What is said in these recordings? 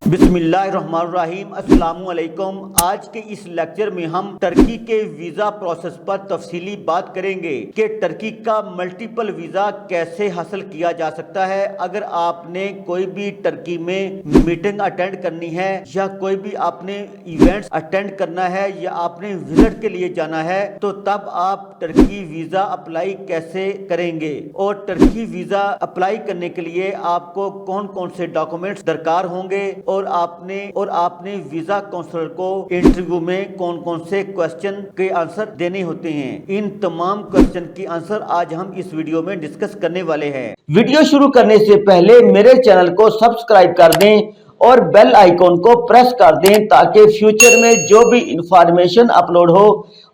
बिस्मिल्लाहिर्रहमानिर्रहीम। अस्सलाम वालेकुम। आज के इस लेक्चर में हम टर्की के वीज़ा प्रोसेस पर तफसीली बात करेंगे कि टर्की का मल्टीपल वीज़ा कैसे हासिल किया जा सकता है। अगर आपने कोई भी टर्की में मीटिंग अटेंड करनी है या कोई भी आपने इवेंट्स अटेंड करना है या आपने विजिट के लिए जाना है तो तब आप टर्की वीज़ा अप्लाई कैसे करेंगे और टर्की वीज़ा अप्लाई करने के लिए आपको कौन कौन से डॉक्यूमेंट्स दरकार होंगे और आपने वीजा काउंसलर को इंटरव्यू में कौन कौन से क्वेश्चन के आंसर देने होते हैं। इन तमाम क्वेश्चन की आंसर आज हम इस वीडियो में डिस्कस करने वाले हैं। वीडियो शुरू करने से पहले मेरे चैनल को सब्सक्राइब कर दें और बेल आइकॉन को प्रेस कर दें ताकि फ्यूचर में जो भी इंफॉर्मेशन अपलोड हो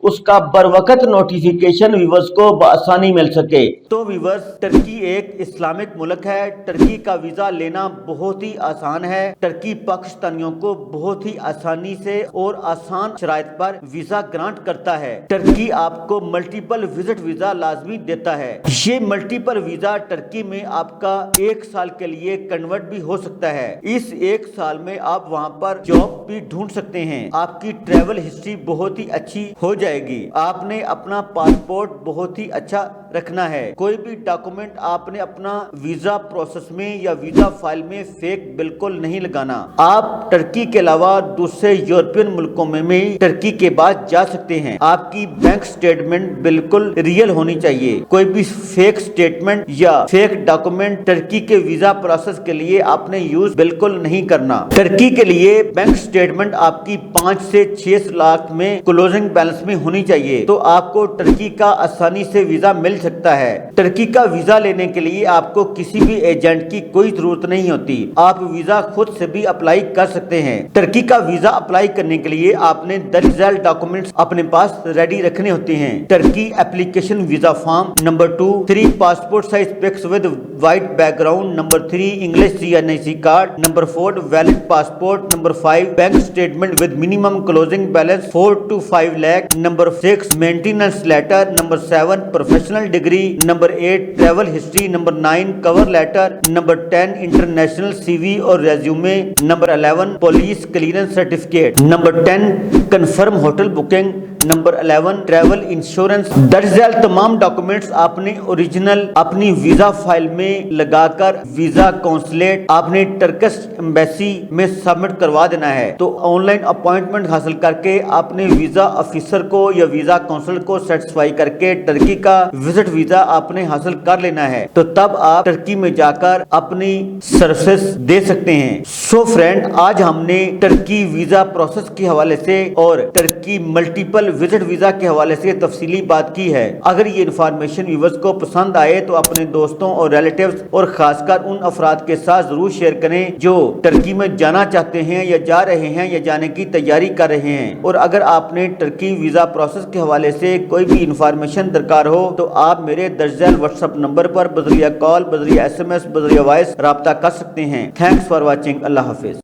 उसका बरवकत नोटिफिकेशन व्यूअर्स को बआसानी मिल सके। तो व्यूअर्स, टर्की एक इस्लामिक मुल्क है। टर्की का वीजा लेना बहुत ही आसान है। टर्की पाकिस्तानियों को बहुत ही आसानी से और आसान शराइत पर वीजा ग्रांट करता है। टर्की आपको मल्टीपल विजिट वीजा लाजमी देता है। ये मल्टीपल वीजा टर्की में आपका 1 साल के लिए कन्वर्ट भी हो सकता है। इस 1 साल में आप वहाँ पर जॉब भी ढूंढ सकते हैं। आपकी ट्रैवल हिस्ट्री बहुत ही अच्छी हो जाएगी। आपने अपना पासपोर्ट बहुत ही अच्छा रखना है। कोई भी डॉक्यूमेंट आपने अपना वीजा प्रोसेस में या वीजा फाइल में फेक बिल्कुल नहीं लगाना। आप टर्की के अलावा दूसरे यूरोपियन मुल्कों में भी टर्की के बाद जा सकते हैं। आपकी बैंक स्टेटमेंट बिल्कुल रियल होनी चाहिए। कोई भी फेक स्टेटमेंट या फेक डॉक्यूमेंट टर्की के वीजा प्रोसेस के लिए आपने यूज बिल्कुल नहीं करना। टर्की के लिए बैंक स्टेटमेंट आपकी 5 से 6 लाख में क्लोजिंग बैलेंस में होनी चाहिए तो आपको टर्की का आसानी से वीजा मिल सकता है। टर्की का वीजा लेने के लिए आपको किसी भी एजेंट की कोई जरूरत नहीं होती। आप वीजा खुद से भी अप्लाई कर सकते हैं। टर्की का वीजा अप्लाई करने के लिए आपने दर्ज डॉक्यूमेंट्स अपने पास रेडी रखने होते हैं। Turkey application visa form number 2, 3 passport size pics with white background, number 3 English CNIC card, number 4 valid passport, number 5 bank statement with minimum closing balance 4 to 5 lakh, number 6 maintenance letter, number 7 professional degree, number 8 travel history, number 9 cover letter, number 10 international CV और resume, number 11 police clearance certificate, number 10 confirm hotel booking, number 11 travel insurance. दर्ज तमाम documents आपने original अपनी visa file में लगाकर visa consulate आपने Turkish embassy में submit करवा देना है। तो ऑनलाइन अपॉइंटमेंट हासिल करके आपने वीजा ऑफिसर को या वीजा काउंसलर को सेटिस्फाई करके टर्की का विजिट वीजा आपने हासिल कर लेना है। तो तब आप टर्की में जाकर अपनी सर्विसेज दे सकते हैं। सो फ्रेंड, आज हमने टर्की वीजा प्रोसेस के हवाले से और टर्की मल्टीपल विजिट वीजा के हवाले से तफसीली बात की है। अगर ये इन्फॉर्मेशन व्यूअर्स को पसंद आए तो अपने दोस्तों और रिलेटिव्स और खासकर उन अफराद के साथ जरूर शेयर करें जो टर्की में जाना चाहते हैं या जा रहे हैं या जाने की तैयारी कर रहे हैं। और अगर आपने टर्की वीजा प्रोसेस के हवाले से कोई भी इंफॉर्मेशन दरकार हो तो आप मेरे दर्जल व्हाट्सएप नंबर पर बजरिया कॉल, बजरिया SMS, बजरिया वॉइस राब्ता कर सकते हैं। Thanks for watching. Allah Hafiz.